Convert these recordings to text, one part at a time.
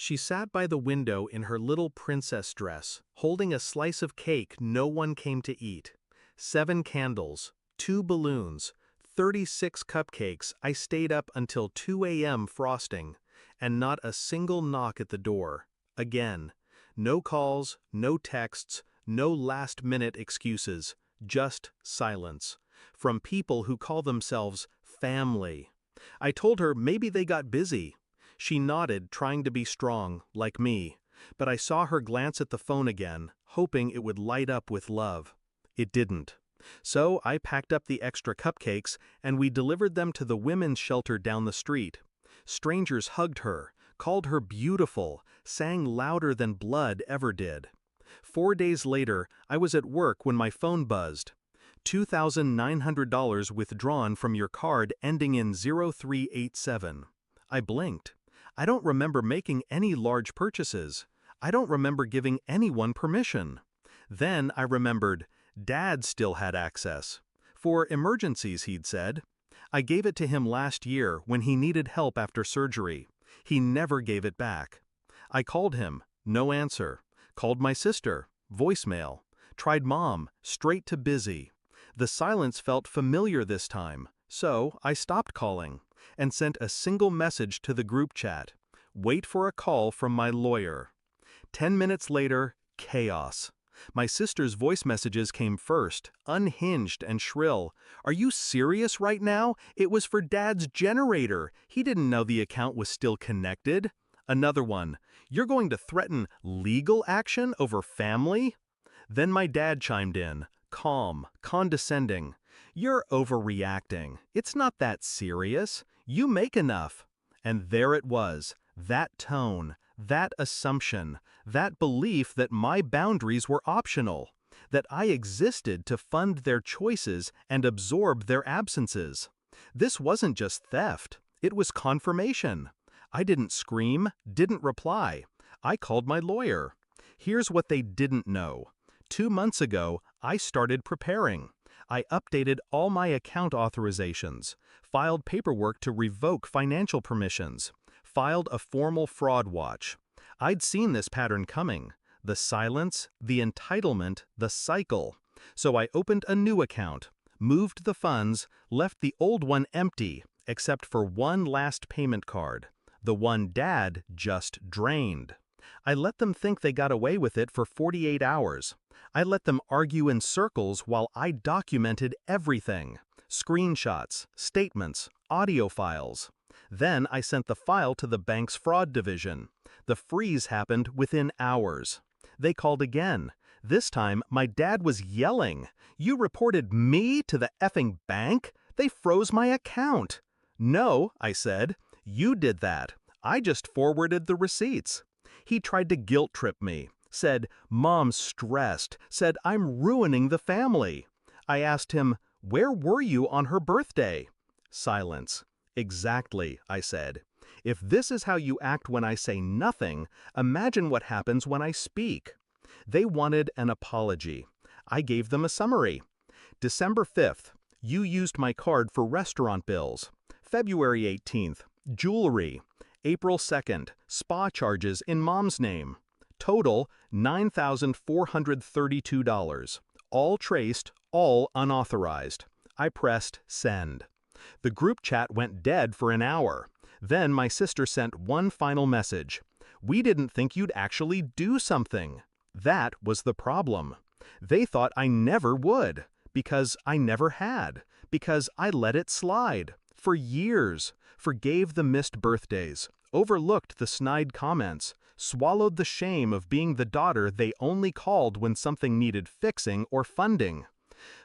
She sat by the window in her little princess dress, holding a slice of cake no one came to eat. 7 candles, 2 balloons, 36 cupcakes I stayed up until 2 a.m. frosting, and not a single knock at the door. Again. No calls, no texts, no last-minute excuses, just silence. From people who call themselves family. I told her maybe they got busy. She nodded, trying to be strong, like me, but I saw her glance at the phone again, hoping it would light up with love. It didn't. So I packed up the extra cupcakes and we delivered them to the women's shelter down the street. Strangers hugged her, called her beautiful, sang louder than blood ever did. 4 days later, I was at work when my phone buzzed. $2,900 withdrawn from your card ending in 0387. I blinked. I don't remember making any large purchases. I don't remember giving anyone permission. Then I remembered, Dad still had access. For emergencies, he'd said. I gave it to him last year when he needed help after surgery. He never gave it back. I called him, no answer. Called my sister, voicemail. Tried Mom, straight to busy. The silence felt familiar this time, so I stopped calling and sent a single message to the group chat. Wait for a call from my lawyer. 10 minutes later, chaos. My sister's voice messages came first, unhinged and shrill. Are you serious right now? It was for Dad's generator. He didn't know the account was still connected. Another one. You're going to threaten legal action over family? Then my dad chimed in, calm, condescending. You're overreacting. It's not that serious. You make enough. And there it was, that tone, that assumption, that belief that my boundaries were optional, that I existed to fund their choices and absorb their absences. This wasn't just theft, it was confirmation. I didn't scream, didn't reply. I called my lawyer. Here's what they didn't know. 2 months ago, I started preparing. I updated all my account authorizations, filed paperwork to revoke financial permissions, filed a formal fraud watch. I'd seen this pattern coming, the silence, the entitlement, the cycle. So I opened a new account, moved the funds, left the old one empty, except for one last payment card, the one Dad just drained. I let them think they got away with it for 48 hours. I let them argue in circles while I documented everything. Screenshots, statements, audio files. Then I sent the file to the bank's fraud division. The freeze happened within hours. They called again. This time, my dad was yelling. You reported me to the effing bank? They froze my account. No, I said. You did that. I just forwarded the receipts. He tried to guilt trip me. Said, Mom's stressed. Said, I'm ruining the family. I asked him, where were you on her birthday? Silence. Exactly, I said. If this is how you act when I say nothing, imagine what happens when I speak. They wanted an apology. I gave them a summary. December 5th, you used my card for restaurant bills. February 18th, jewelry. April 2nd, spa charges in Mom's name. Total, $9,432. All traced, all unauthorized. I pressed send. The group chat went dead for an hour. Then my sister sent one final message. We didn't think you'd actually do something. That was the problem. They thought I never would, because I never had, because I let it slide. For years, forgave the missed birthdays, overlooked the snide comments, swallowed the shame of being the daughter they only called when something needed fixing or funding.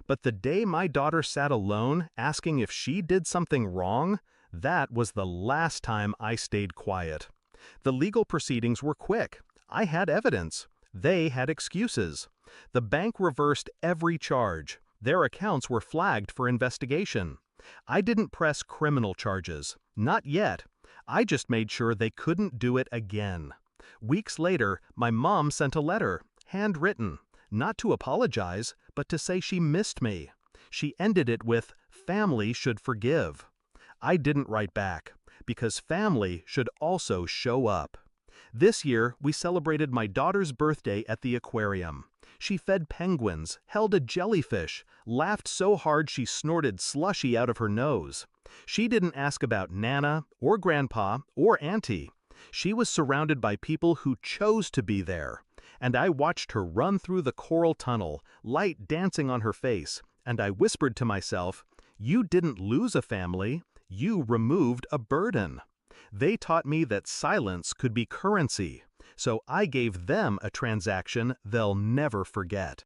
But the day my daughter sat alone asking if she did something wrong, that was the last time I stayed quiet. The legal proceedings were quick. I had evidence. They had excuses. The bank reversed every charge. Their accounts were flagged for investigation. I didn't press criminal charges. Not yet. I just made sure they couldn't do it again. Weeks later, my mom sent a letter, handwritten, not to apologize, but to say she missed me. She ended it with, family should forgive. I didn't write back, because family should also show up. This year, we celebrated my daughter's birthday at the aquarium. She fed penguins, held a jellyfish, laughed so hard she snorted slushy out of her nose. She didn't ask about Nana, or Grandpa, or Auntie. She was surrounded by people who chose to be there. And I watched her run through the coral tunnel, light dancing on her face, and I whispered to myself, "You didn't lose a family, you removed a burden." They taught me that silence could be currency, so I gave them a transaction they'll never forget.